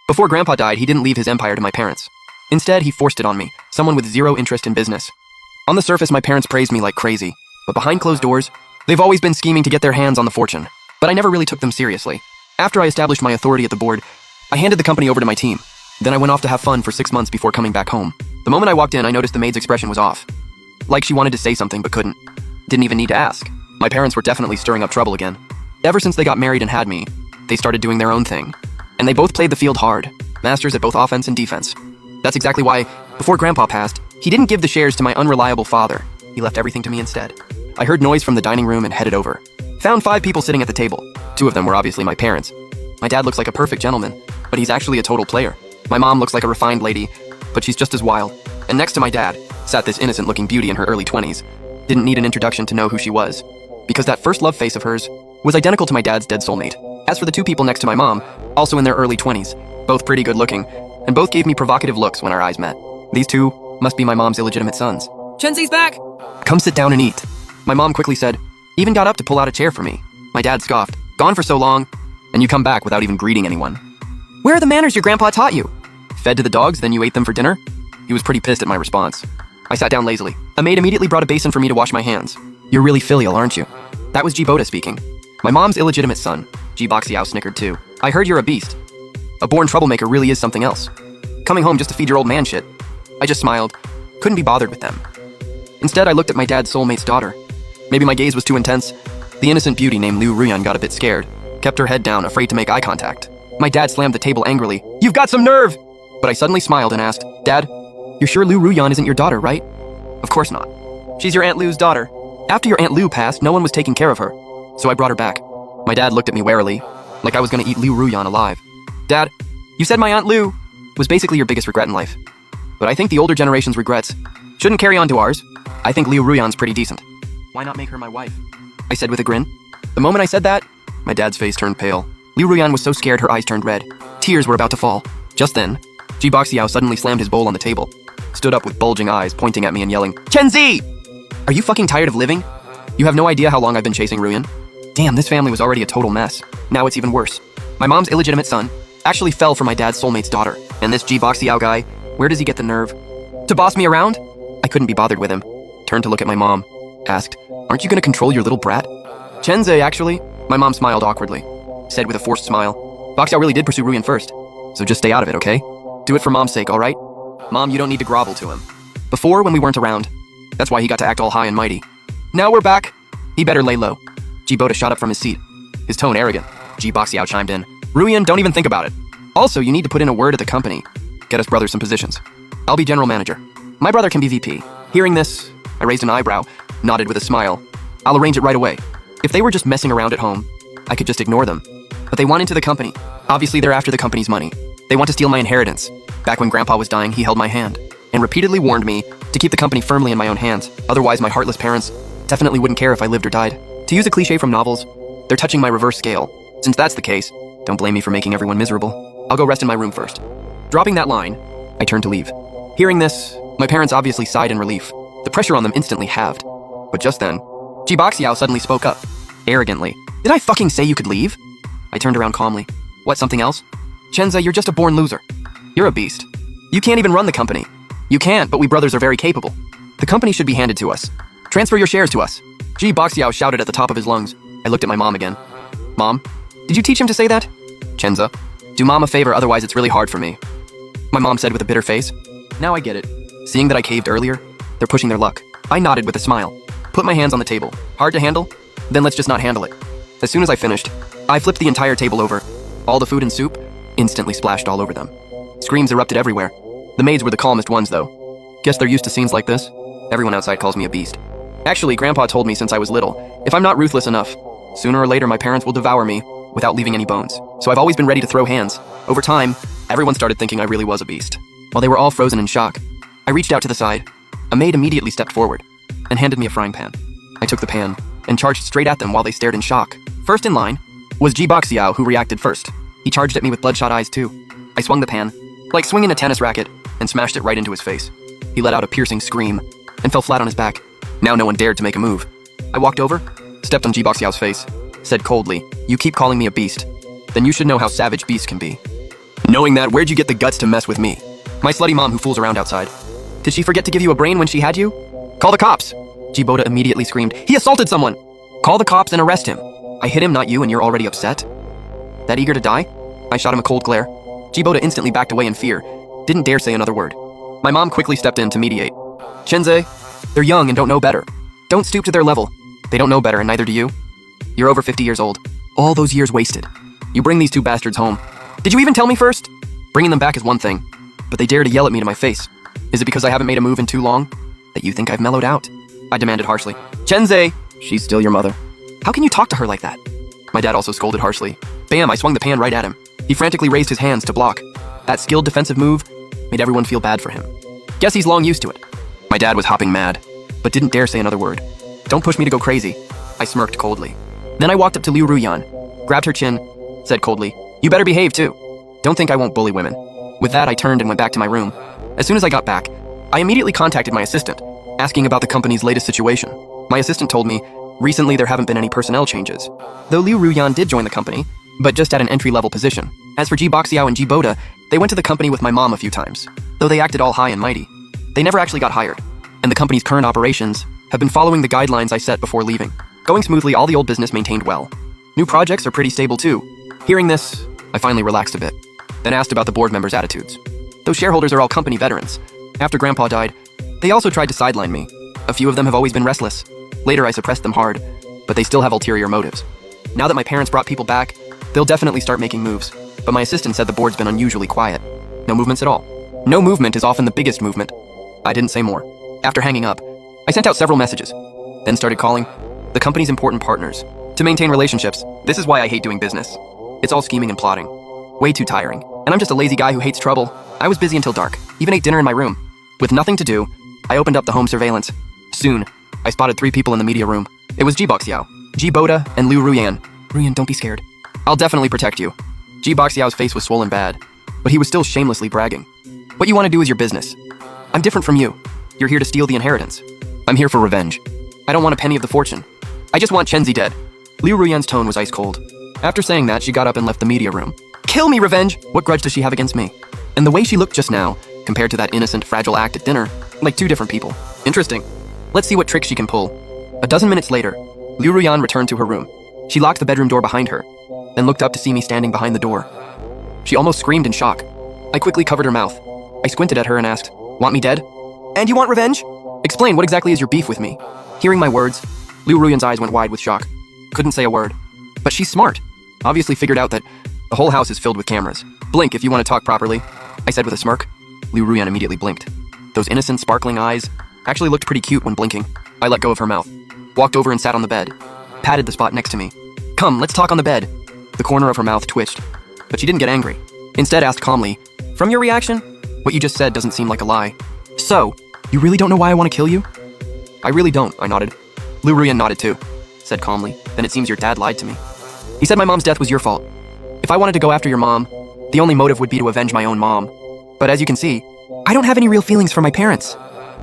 Before Grandpa died, he didn't leave his empire to my parents. Instead, he forced it on me, someone with zero interest in business. On the surface, my parents praised me like crazy, but behind closed doors, they've always been scheming to get their hands on the fortune. But I never really took them seriously. After I established my authority at the board, I handed the company over to my team. Then I went off to have fun for 6 months before coming back home. The moment I walked in, I noticed the maid's expression was off. Like she wanted to say something but couldn't. Didn't even need to ask. My parents were definitely stirring up trouble again. Ever since they got married and had me, they started doing their own thing. And they both played the field hard, masters at both offense and defense. That's exactly why, before Grandpa passed, he didn't give the shares to my unreliable father. He left everything to me instead. I heard noise from the dining room and headed over. Found 5 people sitting at the table. 2 of them were obviously my parents. My dad looks like a perfect gentleman, but he's actually a total player. My mom looks like a refined lady, but she's just as wild. And next to my dad sat this innocent-looking beauty in her early 20s. Didn't need an introduction to know who she was, because that first love face of hers was identical to my dad's dead soulmate. As for the 2 people next to my mom, also in their early 20s, both pretty good looking, and both gave me provocative looks when our eyes met. These 2 must be my mom's illegitimate sons. Chenzi's back! Come sit down and eat. My mom quickly said, even got up to pull out a chair for me. My dad scoffed, gone for so long, and you come back without even greeting anyone. Where are the manners your grandpa taught you? Fed to the dogs, then you ate them for dinner? He was pretty pissed at my response. I sat down lazily. A maid immediately brought a basin for me to wash my hands. You're really filial, aren't you? That was Boda speaking. My mom's illegitimate son. Boxiao snickered too. I heard you're a beast. A born troublemaker really is something else. Coming home just to feed your old man shit. I just smiled. Couldn't be bothered with them. Instead, I looked at my dad's soulmate's daughter. Maybe my gaze was too intense. The innocent beauty named Liu Ruyan got a bit scared, kept her head down, afraid to make eye contact. My dad slammed the table angrily. You've got some nerve! But I suddenly smiled and asked, Dad, you're sure Liu Ruyan isn't your daughter, right? Of course not. She's your Aunt Liu's daughter. After your Aunt Liu passed, no one was taking care of her. So I brought her back. My dad looked at me warily, like I was gonna eat Liu Ruyan alive. Dad, you said my Aunt Liu was basically your biggest regret in life. But I think the older generation's regrets shouldn't carry on to ours. I think Liu Ruyan's pretty decent. Why not make her my wife? I said with a grin. The moment I said that, my dad's face turned pale. Liu Ruyan was so scared her eyes turned red. Tears were about to fall. Just then, Boxiao suddenly slammed his bowl on the table, stood up with bulging eyes, pointing at me and yelling, Chenzi! Are you fucking tired of living? You have no idea how long I've been chasing Ruyan? Damn, this family was already a total mess. Now it's even worse. My mom's illegitimate son actually fell for my dad's soulmate's daughter. And this Boxiao guy, where does he get the nerve to boss me around? I couldn't be bothered with him. Turned to look at my mom. Asked, aren't you gonna control your little brat? Chenze, actually. My mom smiled awkwardly. Said with a forced smile, Boxiao really did pursue Ruyan first. So just stay out of it, okay? Do it for mom's sake, alright? Mom, you don't need to grovel to him. Before, when we weren't around. That's why he got to act all high and mighty. Now we're back. He better lay low. Boda shot up from his seat. His tone arrogant. Boxiao chimed in. Ruyan, don't even think about it. Also, you need to put in a word at the company. Get us brothers some positions. I'll be general manager. My brother can be VP. Hearing this, I raised an eyebrow, nodded with a smile. I'll arrange it right away. If they were just messing around at home, I could just ignore them. But they want into the company. Obviously, they're after the company's money. They want to steal my inheritance. Back when Grandpa was dying, he held my hand and repeatedly warned me to keep the company firmly in my own hands. Otherwise, my heartless parents definitely wouldn't care if I lived or died. To use a cliche from novels, they're touching my reverse scale. Since that's the case, don't blame me for making everyone miserable. I'll go rest in my room first. Dropping that line, I turned to leave. Hearing this, my parents obviously sighed in relief. The pressure on them instantly halved. But just then, Boxiao suddenly spoke up, arrogantly. Did I fucking say you could leave? I turned around calmly. What, something else? Chenza, you're just a born loser. You're a beast. You can't even run the company. You can't, but we brothers are very capable. The company should be handed to us. Transfer your shares to us. Boxiao shouted at the top of his lungs. I looked at my mom again. Mom, did you teach him to say that? Chenza, do mom a favor, otherwise it's really hard for me. My mom said with a bitter face. Now I get it. Seeing that I caved earlier, they're pushing their luck. I nodded with a smile. Put my hands on the table. Hard to handle? Then let's just not handle it. As soon as I finished, I flipped the entire table over. All the food and soup instantly splashed all over them. Screams erupted everywhere. The maids were the calmest ones, though. Guess they're used to scenes like this. Everyone outside calls me a beast. Actually, Grandpa told me since I was little, if I'm not ruthless enough, sooner or later my parents will devour me without leaving any bones. So I've always been ready to throw hands. Over time, everyone started thinking I really was a beast. While they were all frozen in shock, I reached out to the side. A maid immediately stepped forward and handed me a frying pan. I took the pan and charged straight at them while they stared in shock. First in line was Boxiao, who reacted first. He charged at me with bloodshot eyes too. I swung the pan, like swinging a tennis racket, and smashed it right into his face. He let out a piercing scream and fell flat on his back. Now no one dared to make a move. I walked over, stepped on Boxiao's face, said coldly, "You keep calling me a beast, then you should know how savage beasts can be." Knowing that, where'd you get the guts to mess with me? My slutty mom who fools around outside. Did she forget to give you a brain when she had you? Call the cops! Jiboda immediately screamed, "He assaulted someone! Call the cops and arrest him. I hit him, not you, and you're already upset? That eager to die?" I shot him a cold glare. Jiboda instantly backed away in fear. Didn't dare say another word. My mom quickly stepped in to mediate. "Chenze, they're young and don't know better. Don't stoop to their level. They don't know better, and neither do you. You're over 50 years old. All those years wasted. You bring these two bastards home. Did you even tell me first? Bringing them back is one thing, but they dare to yell at me to my face. Is it because I haven't made a move in too long that you think I've mellowed out?" I demanded harshly. "Chenze, she's still your mother. How can you talk to her like that?" My dad also scolded harshly. Bam, I swung the pan right at him. He frantically raised his hands to block. That skilled defensive move made everyone feel bad for him. Guess he's long used to it. My dad was hopping mad, but didn't dare say another word. "Don't push me to go crazy," I smirked coldly. Then I walked up to Liu Ruyan, grabbed her chin, said coldly, "You better behave too. Don't think I won't bully women." With that, I turned and went back to my room. As soon as I got back, I immediately contacted my assistant, asking about the company's latest situation. My assistant told me, recently there haven't been any personnel changes, though Liu Ruyan did join the company, but just at an entry-level position. As for Ji Boxiao and Ji Boda, they went to the company with my mom a few times, though they acted all high and mighty. They never actually got hired, and the company's current operations have been following the guidelines I set before leaving. Going smoothly, all the old business maintained well. New projects are pretty stable too. Hearing this, I finally relaxed a bit, then asked about the board members' attitudes. Those shareholders are all company veterans. After Grandpa died, they also tried to sideline me. A few of them have always been restless. Later I suppressed them hard, but they still have ulterior motives. Now that my parents brought people back, they'll definitely start making moves. But my assistant said the board's been unusually quiet. No movements at all. No movement is often the biggest movement. I didn't say more. After hanging up, I sent out several messages, then started calling the company's important partners. To maintain relationships, this is why I hate doing business. It's all scheming and plotting. Way too tiring. And I'm just a lazy guy who hates trouble. I was busy until dark, even ate dinner in my room. With nothing to do, I opened up the home surveillance. Soon, I spotted 3 people in the media room. It was Ji Boxiao, Ji Boda, and Liu Ruyan. "Ruyan, don't be scared. I'll definitely protect you." Ji Boxiao's face was swollen bad, but he was still shamelessly bragging. "What you want to do is your business. I'm different from you. You're here to steal the inheritance. I'm here for revenge. I don't want a penny of the fortune. I just want Chenzi dead." Liu Ruyan's tone was ice cold. After saying that, she got up and left the media room. "Kill me, revenge! What grudge does she have against me?" And the way she looked just now, compared to that innocent, fragile act at dinner, like 2 different people. Interesting. Let's see what tricks she can pull. A dozen minutes later, Liu Ruyan returned to her room. She locked the bedroom door behind her, then looked up to see me standing behind the door. She almost screamed in shock. I quickly covered her mouth. I squinted at her and asked, "Want me dead? And you want revenge? Explain, what exactly is your beef with me?" Hearing my words, Liu Ruyan's eyes went wide with shock. Couldn't say a word. But she's smart. Obviously figured out that the whole house is filled with cameras. "Blink if you want to talk properly," I said with a smirk. Liu Ruyan immediately blinked. Those innocent, sparkling eyes actually looked pretty cute when blinking. I let go of her mouth, walked over and sat on the bed, patted the spot next to me. "Come, let's talk on the bed." The corner of her mouth twitched, but she didn't get angry. Instead asked calmly, "From your reaction, what you just said doesn't seem like a lie. So, you really don't know why I want to kill you?" "I really don't," I nodded. Liu Ruyan nodded too, said calmly, "Then it seems your dad lied to me. He said my mom's death was your fault. If I wanted to go after your mom, the only motive would be to avenge my own mom. But as you can see, I don't have any real feelings for my parents.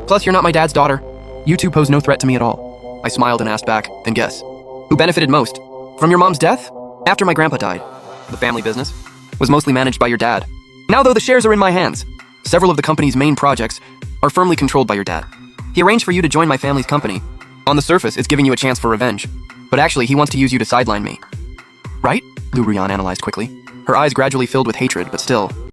Plus, you're not my dad's daughter. You two pose no threat to me at all." I smiled and asked back, "Then guess, who benefited most? From your mom's death? After my grandpa died, the family business was mostly managed by your dad. Now though, the shares are in my hands. Several of the company's main projects are firmly controlled by your dad. He arranged for you to join my family's company. On the surface, it's giving you a chance for revenge. But actually, he wants to use you to sideline me. Right?" Liu Ruyan analyzed quickly. Her eyes gradually filled with hatred, but still,